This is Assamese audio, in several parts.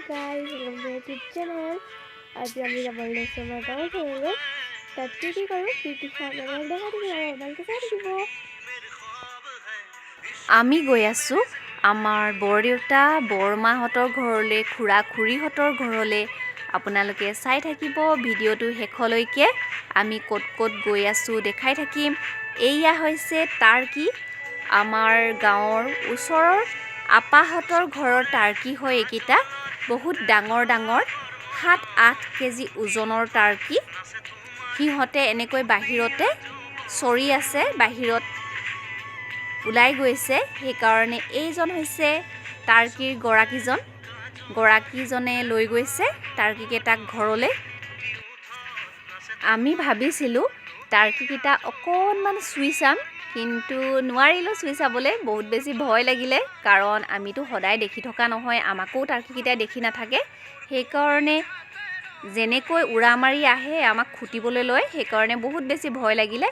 guys, welcome to my YouTube channel. আজি আমি যাব লৈছোঁ আমাৰ গাঁৱৰ ঘৰলৈ। তাত কি কৰোঁ কি খাওঁ আপোনালোকক দেখাই থাকিম আৰু আপোনালোকে চাই থাকিব। আমি গৈ আছোঁ আমাৰ বৰদেউতা বৰমাহঁতৰ ঘৰলৈ, খুৰা খুৰীহঁতৰ ঘৰলৈ। আপোনালোকে চাই থাকিব ভিডিঅ'টো শেষলৈকে। আমি ক'ত ক'ত গৈ আছোঁ দেখাই থাকিম। এয়া হৈছে টাৰ্কি। আমাৰ গাঁৱৰ ওচৰৰ আপাহঁতৰ ঘৰৰ টাৰ্কি হয় এইকেইটা। বহুত ডাঙৰ ডাঙৰ 7-8 কেজি ওজনৰ টাৰ্কি। সিহঁতে এনেকৈ বাহিৰতে চৰি আছে, বাহিৰত ওলাই গৈছে। সেইকাৰণে এইজন হৈছে টাৰ্কিৰ গৰাকীজনে লৈ গৈছে টাৰ্কিকেইটাক ঘৰলৈ। আমি ভাবিছিলোঁ টাৰ্কিকেইটা অকণমান চুই চাম, কিন্তু নোৱাৰিলোঁ চুই চাবলৈ। বহুত বেছি ভয় লাগিলে, কাৰণ আমিতো সদায় দেখি থকা নহয়, আমাকো টাৰ্কিকেইটাই দেখি নাথাকে। সেইকাৰণে যেনেকৈ উৰা মাৰি আহে আমাক খুটিবলৈ লয়, সেইকাৰণে বহুত বেছি ভয় লাগিলে।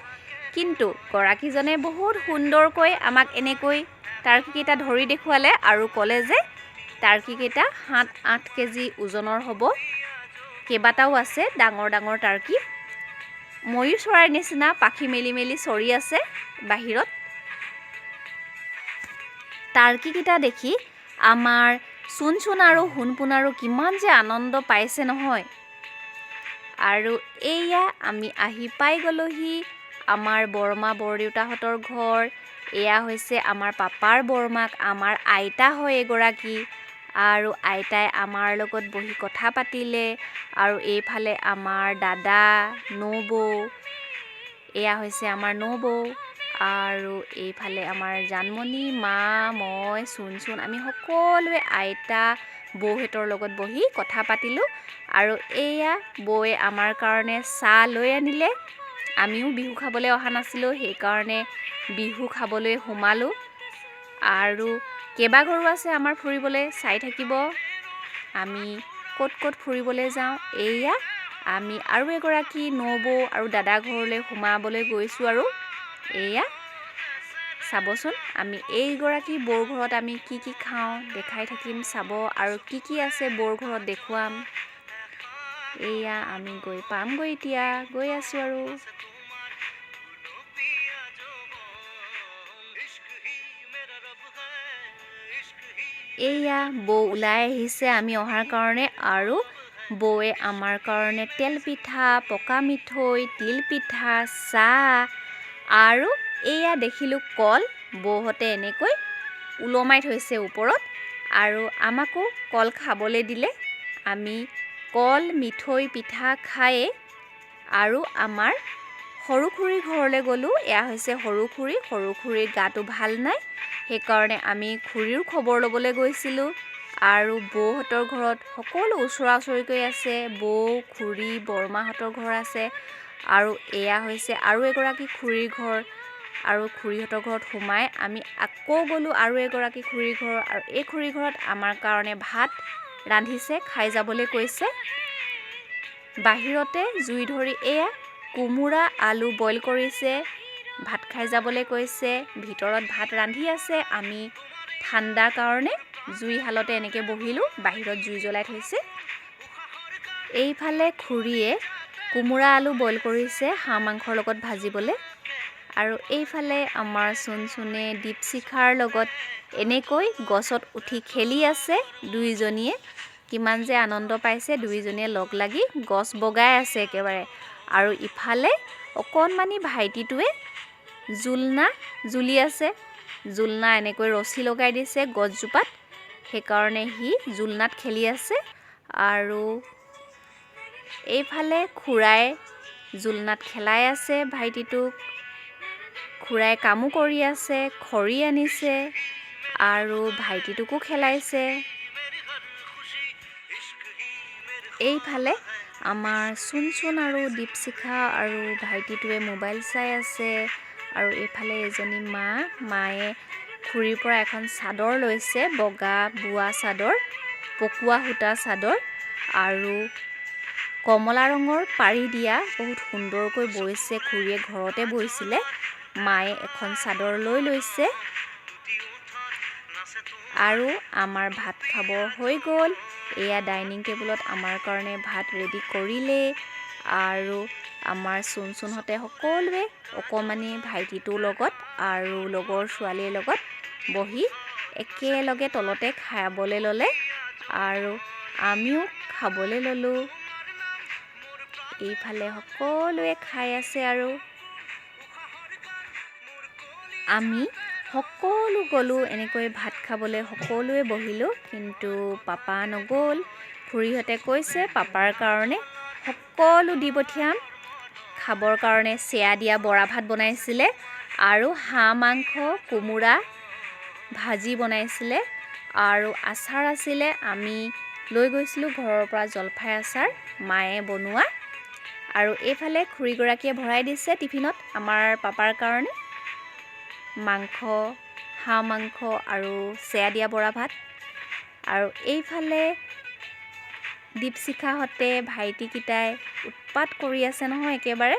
কিন্তু গৰাকীজনে বহুত সুন্দৰকৈ আমাক এনেকৈ টাৰ্কিকেইটা ধৰি দেখুৱালে আৰু ক'লে যে টাৰ্কিকেইটা 7-8 কেজি ওজনৰ হ'ব। কেইবাটাও আছে ডাঙৰ ডাঙৰ টাৰ্কি। ময়ূৰ চৰাইৰ নিচিনা পাখি মেলি মেলি চৰি আছে বাহিৰত। টাৰ্কিকেইটা দেখি আমাৰ চুন আৰু হুনপুন আৰু কিমান যে আনন্দ পাইছে নহয়। আৰু এয়া আমি আহি পাই গ'লোহি আমাৰ বৰমা বৰদেউতাহঁতৰ ঘৰ। এয়া হৈছে আমাৰ পাপাৰ বৰমাক, আমাৰ আইতা হয় এগৰাকী। আৰু আইতাই আমাৰ লগত বহি কথা পাতিলে। আৰু এইফালে আমাৰ দাদা, নবৌ, এয়া হৈছে আমাৰ নবৌ। আৰু এইফালে আমাৰ জানমণি, মা, মই, চুন আমি সকলোৱে আইতা বৌহঁতৰ লগত বহি কথা পাতিলোঁ। আৰু এয়া বৌয়ে আমাৰ কাৰণে চাহ লৈ আনিলে। আমিও বিহু খাবলৈ অহা নাছিলোঁ, সেইকাৰণে বিহু খাবলৈ সোমালোঁ। আৰু কেইবাঘৰো আছে আমাৰ ফুৰিবলৈ, চাই থাকিব আমি ক'ত ক'ত ফুৰিবলৈ যাওঁ। এয়া আমি আৰু এগৰাকী নবৌ আৰু দাদা ঘৰলৈ সোমাবলৈ গৈছোঁ। আৰু এয়া চাবচোন, আমি এইগৰাকী বৌৰ ঘৰত আমি কি খাওঁ দেখাই থাকিম, চাব। আৰু কি আছে বৌৰ ঘৰত দেখুৱাম। এয়া আমি গৈ পামগৈ, এতিয়া গৈ আছোঁ। আৰু এয়া বৌ ওলাই আহিছে আমি অহাৰ কাৰণে। আৰু বৌয়ে আমাৰ কাৰণে তেল পিঠা, পকা মিঠৈ, তিল পিঠা, চাহ আৰু এয়া দেখিলোঁ কল। বৌহঁতে এনেকৈ ওলমাই থৈছে ওপৰত, আৰু আমাকো কল খাবলৈ দিলে। আমি কল, মিঠৈ, পিঠা খায়ে আৰু আমাৰ সৰু খুৰীৰ ঘৰলৈ গ'লোঁ। এয়া হৈছে সৰু খুৰীৰ গাটো ভাল নাই, সেইকাৰণে আমি খুৰীৰ খবৰ ল'বলৈ গৈছিলোঁ। আৰু বৌহঁতৰ ঘৰত সকলো ওচৰা ওচৰিকৈ আছে, বৌ, খুৰী, বৰমাহঁতৰ ঘৰ আছে। আৰু এয়া হৈছে আৰু এগৰাকী খুৰীৰ ঘৰ। আৰু খুৰীহঁতৰ ঘৰত সোমাই আমি আকৌ গ'লোঁ আৰু এগৰাকী খুৰীৰ ঘৰ। আৰু এই খুৰীৰ ঘৰত আমাৰ কাৰণে ভাত ৰান্ধিছে, খাই যাবলৈ কৈছে। বাহিৰতে জুই ধৰি এয়া কোমোৰা আলু বইল কৰিছে, ভাত খাই যাবলৈ কৈছে। ভিতৰত ভাত ৰান্ধি আছে, আমি ঠাণ্ডাৰ কাৰণে জুইশালতে এনেকৈ বহিলোঁ, বাহিৰত জুই জ্বলাই থৈছে। এইফালে খুৰীয়ে কোমোৰা আলু বইল কৰিছে হাঁহ মাংসৰ লগত ভাজিবলৈ। আৰু এইফালে আমাৰ চুনে দীপশিখাৰ লগত এনেকৈ গছত উঠি খেলি আছে দুইজনীয়ে। কিমান যে আনন্দ পাইছে দুইজনীয়ে লগ লাগি, গছ বগাই আছে একেবাৰে। আৰু ইফালে অকণমানি ভাইটিটোৱে জোলনা জুলি আছে। জোলনা এনেকৈ ৰছী লগাই দিছে গছজোপাত, সেইকাৰণে সি জোলনাত খেলি আছে। আৰু এইফালে খুৰাই জোলনাত খেলাই আছে ভাইটিটোক। খুৰাই কামো কৰি আছে, খৰি আনিছে আৰু ভাইটিটোকো খেলাইছে। এইফালে আমাৰ চুন আৰু দীপশিখা আৰু ভাইটিটোৱে মোবাইল চাই আছে। আৰু এইফালে এজনী মায়ে খুৰীৰ পৰা এখন চাদৰ লৈছে, বগা বোৱা চাদৰ, পকোৱা সূতা চাদৰ। আৰু কমলা ৰঙৰ পাৰি দিয়া, বহুত সুন্দৰকৈ বৈছে খুৰীয়ে, ঘৰতে বৈছিলে। মায়ে এখন চাদৰ লৈ লৈছে। আৰু আমাৰ ভাত খাব হৈ গ'ল। এয়া ডাইনিং টেবুলত আমাৰ কাৰণে ভাত ৰেডি কৰিলে আৰু আমাৰ চুনচুনহঁতে সকলোৱে অকণমানি ভাইটিটোৰ লগত আৰু লগৰ ছোৱালীৰ লগত বহি একেলগে তলতে খাবলৈ ল'লে আৰু আমিও খাবলৈ ল'লোঁ। এইফালে সকলোৱে খাই আছে আৰু আমি সকলো গ'লোঁ এনেকৈ ভাত খাবলৈ, সকলোৱে বহিলোঁ, কিন্তু পাপা নগ'ল। খুৰীহঁতে কৈছে পাপাৰ কাৰণে সকলো দি পঠিয়াম খাবৰ কাৰণে। চেয়া দিয়া বৰা ভাত বনাইছিলে আৰু হাঁহ মাংস কোমোৰা ভাজি বনাইছিলে আৰু আচাৰ আছিলে। আমি লৈ গৈছিলোঁ ঘৰৰ পৰা জলফাই আচাৰ মায়ে বনোৱা। আৰু এইফালে খুৰীগৰাকীয়ে ভৰাই দিছে টিফিনত আমাৰ পাপাৰ কাৰণে মাংস, হাঁহ মাংস আৰু চেয়া দিয়া বৰা ভাত। আৰু এইফালে দীপশিখাহঁতে ভাইটিকেইটাই উৎপাত কৰি আছে নহয় একেবাৰে।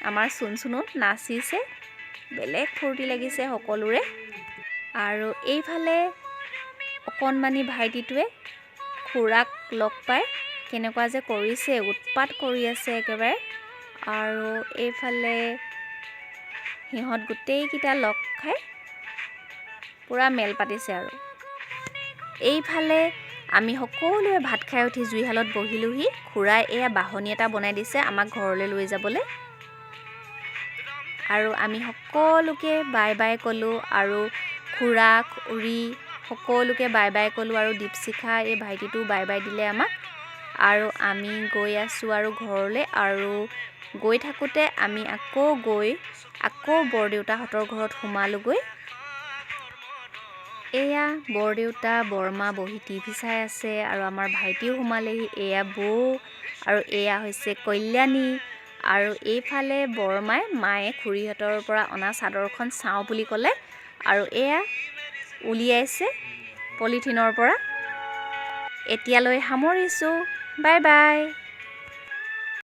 আমাৰ চুনচুনো নাচিছে, বেলেগ ফূৰ্তি লাগিছে সকলোৰে। আৰু এইফালে অকণমানি ভাইটিটোৱে খুৰাক লগ পাই কেনেকুৱা যে কৰিছে, উৎপাত কৰি আছে একেবাৰে। আৰু এইফালে সিহঁত গোটেইকেইটা লগ খাই পূৰা মেল পাতিছে। আৰু এইফালে আমি সকলোৱে ভাত খাই উঠি জুইশালত বহিলোহি। খুৰাই এয়া বাঢ়নী এটা বনাই দিছে আমাক ঘৰলৈ লৈ যাবলৈ। আৰু আমি সকলোকে বাই বাই ক'লোঁ আৰু খুৰা খুৰী সকলোকে বাই বাই ক'লোঁ আৰু দীপশিখা এই ভাইটিটো বাই বাই দিলে আমাক। আৰু আমি গৈ আছোঁ আৰু ঘৰলৈ। আৰু গৈ থাকোঁতে আমি আকৌ বৰদেউতাহঁতৰ ঘৰত সোমালোগৈ। এয়া বৰদেউতা বৰমা বহি টিভি চাই আছে আৰু আমাৰ ভাইটিও সোমালেহি। এয়া বৌ আৰু এয়া হৈছে কল্যাণী। আৰু এইফালে মায়ে খুৰীহঁতৰ পৰা অনা চাদৰখন চাওঁ বুলি ক'লে আৰু এয়া উলিয়াইছে পলিথিনৰ পৰা। এতিয়ালৈ সামৰিছোঁ, বাই বাই।